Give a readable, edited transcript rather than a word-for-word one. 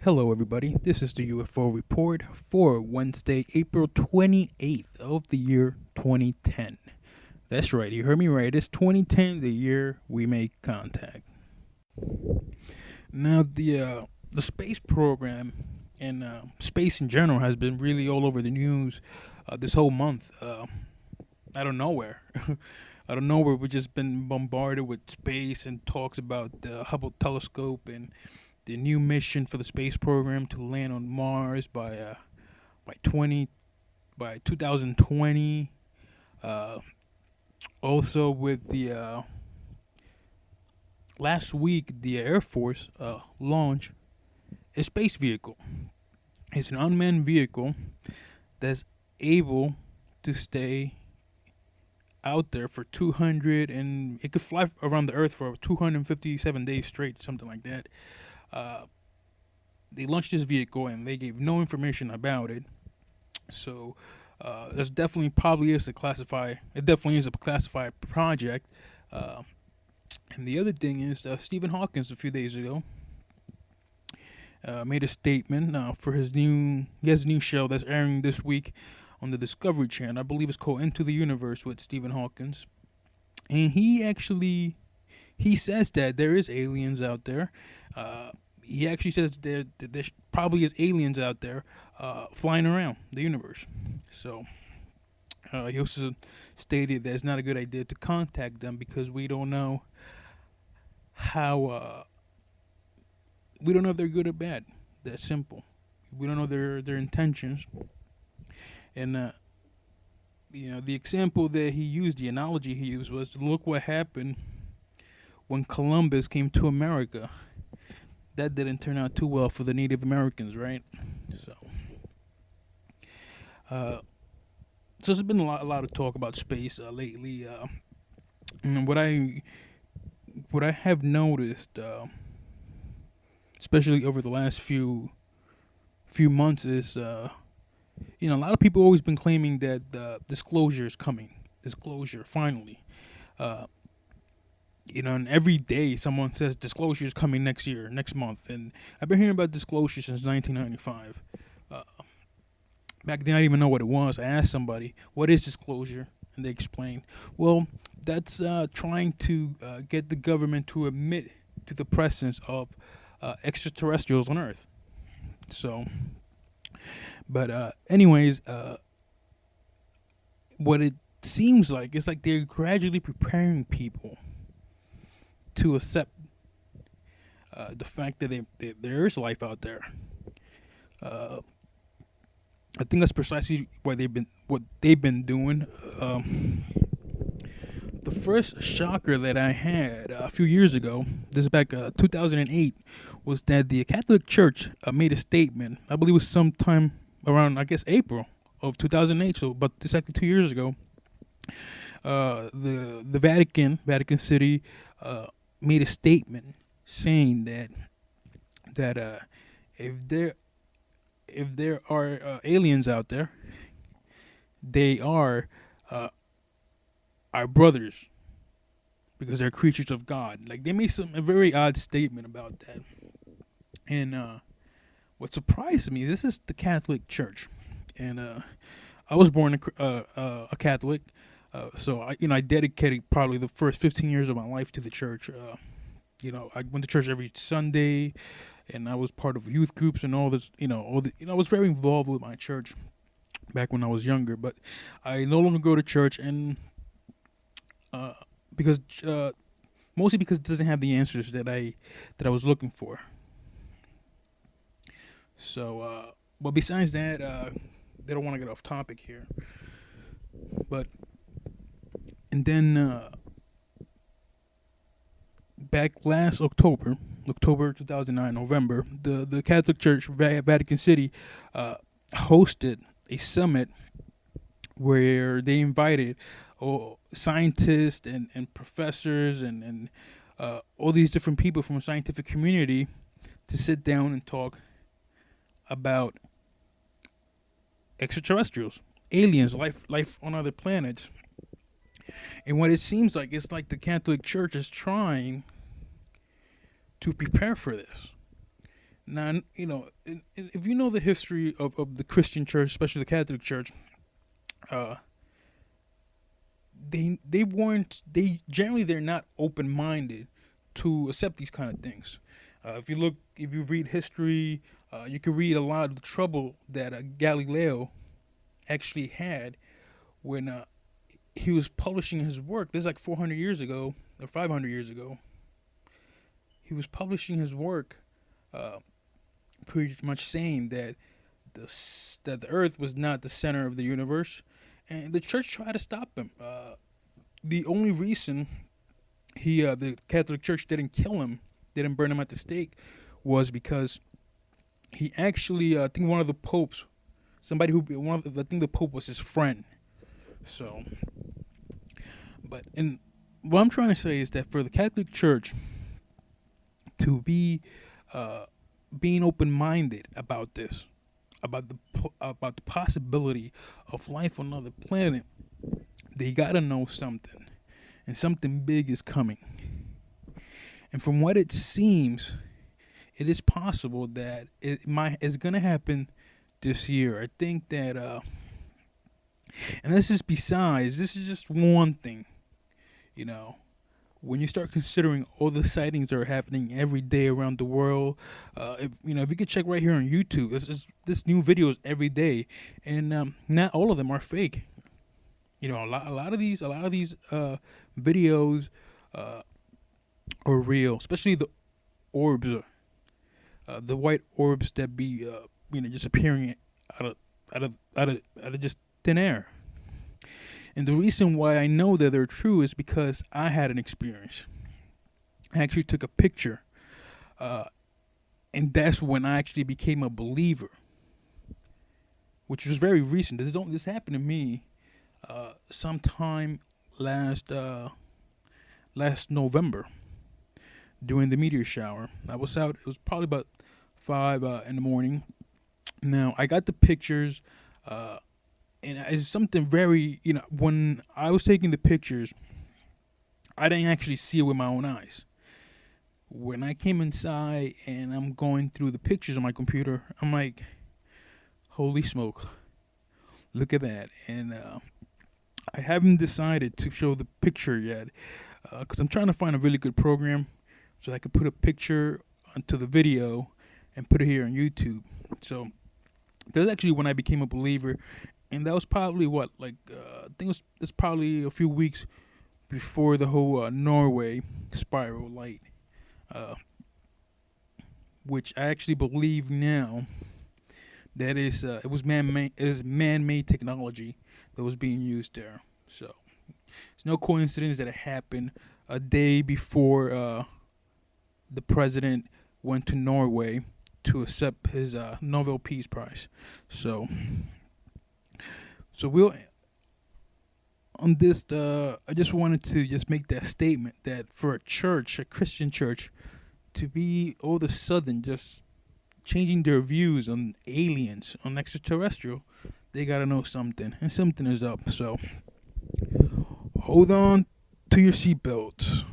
Hello, everybody. This is the UFO Report for Wednesday, April 28th of the year 2010. That's right, you heard me right. It's 2010, the year we make contact. Now, the space program and space in general has been really all over the news this whole month. Out of nowhere. Out of nowhere, we've just been bombarded with space and talks about the Hubble telescope and the new mission for the space program to land on Mars by 2020. Uh, Also, with the last week, the Air Force launched a space vehicle. It's an unmanned vehicle that's able to stay out there for 200, and it could fly around the Earth for 257 days straight, something like that. Uh, they launched this vehicle and they gave no information about it. So that's definitely probably is a classified. It definitely is a classified project. Uh, and the other thing is Stephen Hawkins a few days ago made a statement for his new. He has a new show that's airing this week on the Discovery Channel. I believe it's called Into the Universe with Stephen Hawkins, and he says that there is aliens out there. He actually says there probably is aliens out there flying around the universe. So he also stated that it's not a good idea to contact them because we don't know how we don't know if they're good or bad. That's simple. We don't know their intentions. And the example that he used, the analogy he used was look what happened when Columbus came to America. That didn't turn out too well for the Native Americans, right? So, so there's been a lot of talk about space lately. And what I have noticed, especially over the last few months, is a lot of people always been claiming that disclosure is coming. Disclosure finally. And every day someone says disclosure is coming next year, next month, and I've been hearing about disclosure since 1995. Back then, I didn't even know what it was. I asked somebody, "What is disclosure?" and they explained, "Well, that's trying to get the government to admit to the presence of extraterrestrials on Earth." So, but anyways, what it seems like it's like they're gradually preparing people to accept the fact that there is life out there. I think that's precisely what they've been doing. The first shocker that I had a few years ago, this is back 2008, was that the Catholic Church made a statement. I believe it was sometime around, I guess, April of 2008. So, but exactly 2 years ago, the Vatican City, made a statement saying that if there are aliens out there, they are our brothers because they're creatures of God. Like they made a very odd statement about that. And what surprised me, this is the Catholic Church, and I was born a Catholic. So I dedicated probably the first 15 years of my life to the church. I went to church every Sunday, and I was part of youth groups and all this. I was very involved with my church back when I was younger. But I no longer go to church, and because mostly because it doesn't have the answers that I was looking for. So, but besides that, they don't want to get off topic here, but. And then back last October 2009, November, the Catholic Church, Vatican City, hosted a summit where they invited scientists and professors and all these different people from the scientific community to sit down and talk about extraterrestrials, aliens, life on other planets. And what it seems like, it's like the Catholic Church is trying to prepare for this. Now, if you know the history of the Christian church, especially the Catholic Church, uh, they're not open minded to accept these kind of things. If you read history, you can read a lot of the trouble that Galileo actually had when he was publishing his work. This is like 400 years ago or 500 years ago. He was publishing his work, pretty much saying that the Earth was not the center of the universe, and the church tried to stop him. The only reason the Catholic Church didn't kill him, didn't burn him at the stake, was because he actually, I think one of the popes, I think the pope was his friend. So, and what I'm trying to say is that for the Catholic Church to be being open-minded about this, about the possibility of life on another planet, they gotta know something, and something big is coming. And from what it seems, it is possible that it's gonna happen this year. I think that, and this is just one thing, you know. When you start considering all the sightings that are happening every day around the world, if you can check right here on YouTube, this new videos every day, and not all of them are fake. A lot of these videos are real, especially the orbs, the white orbs that be just appearing out of just thin air. And the reason why I know that they're true is because I had an experience. I actually took a picture, and that's when I actually became a believer, which was very recent. This happened to me sometime last November during the meteor shower. I was out. It was probably about 5 in the morning. Now I got the pictures. And it's something very, when I was taking the pictures, I didn't actually see it with my own eyes. When I came inside and I'm going through the pictures on my computer, I'm like, holy smoke, look at that. And I haven't decided to show the picture yet, because I'm trying to find a really good program so I could put a picture onto the video and put it here on YouTube. So that's actually when I became a believer. And that was probably I think it's probably a few weeks before the whole Norway spiral light, which I actually believe now that it was man-made technology that was being used there. So it's no coincidence that it happened a day before the president went to Norway to accept his Nobel Peace Prize. So we'll on this. I just wanted to just make that statement that for a Christian church, to be all of a sudden just changing their views on aliens, on extraterrestrial, they gotta know something, and something is up. So hold on to your seatbelts.